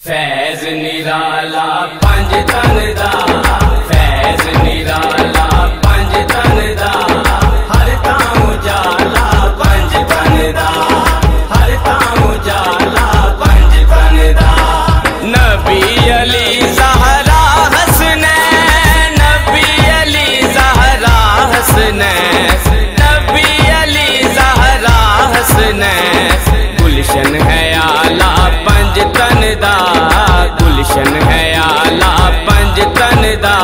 फैज़ निराला पंज तन दा, फैज़ निराला पंज तन दा, हर तां उजाला पंज तन दा, हर तां उजाला पंज तन दा। नबी अली ज़हरा हसनैन, नबी अली ज़हरा हसनैन, नबी अली ज़हरा हसनैन। गुलशन है आला पंज तन दा, गुलशन है आला पंज तन दा,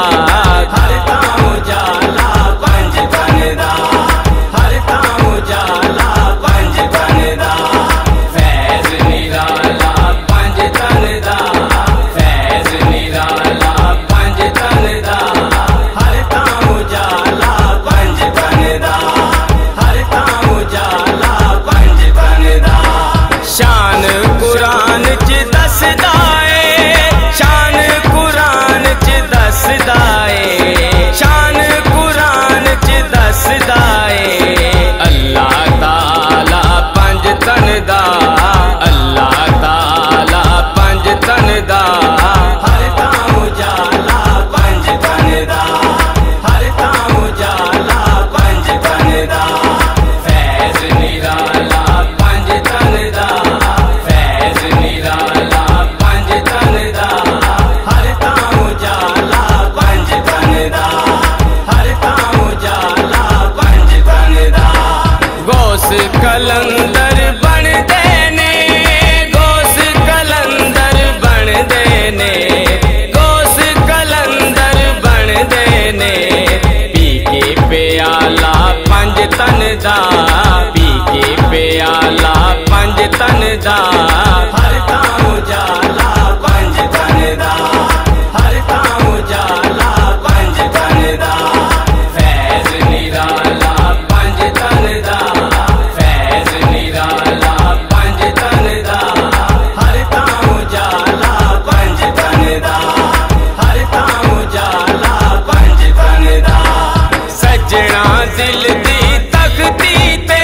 हर तां उजाला पंज तन दा, हर तां उजाला पंज तन दा। फैज़ निराला पंज तन दा, फैज़ निराला पंज तन दा, हर तां उजाला पंज तन दा, हर तां उजाला पंज तन दा। शान कुरान च दसदा ऐ, शान कुरान च दसदा ऐ, शान कुरान च दसदा ऐ। अल्लाह ताला पंज तन दा, अल्लाह ताला पंज तन दा, हर तां उजाला पंज तन दा, हर तां उजाला पंज तन दा। फैज़ निराला पंज तन दा, फैज़ निराला पंज तन दा, हर तां उजाला पंज तन दा, हर तां उजाला पंज तन दा। गौस कलंदर बन देने, गौस कलंदर बन देने, गौस कलंदर बन देने। पी के प्याला पंज तन दा, पी के प्याला पंज तन दा, हर तां उजाला पंज तन दा, हर तां उजाला पंज तन दा। फैज़ निराला पंज तन दा, फैज़ निराला पंज तन दा, हर तां उजाला पंज तन दा, हर तां उजाला पंज तन दा। सजना दिल दी तख्ती ते,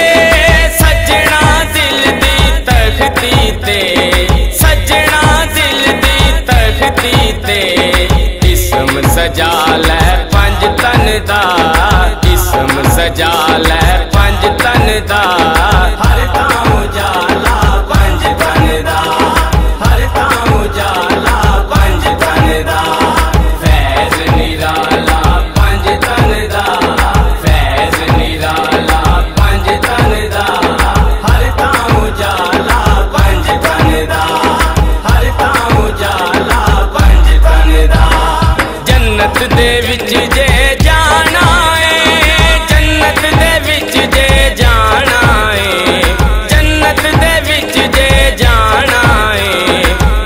सजना दिल दी तख्ती ते, सजना दिल दी तख्ती ते। जिस्म सजा लै पंज तन दा, जिस्म सजा लै पंज तन दा, हर तां उजाला पंज तन दा, हर तां उजाला पंज तन दा। फैज़ निराला पंज तन दा, फैज़ निराला पंज तन दा, हर तां उजाला पंज तन दा, हर तां उजाला पंज तन दा। जन्नत दे विच जे जाना है, जन्नत दे विच जे जाना है, जन्नत दे विच जे जाना है।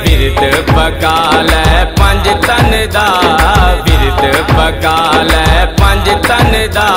बिरद पका लै पंज तन दा, बिरद पका लै पंज तन दा,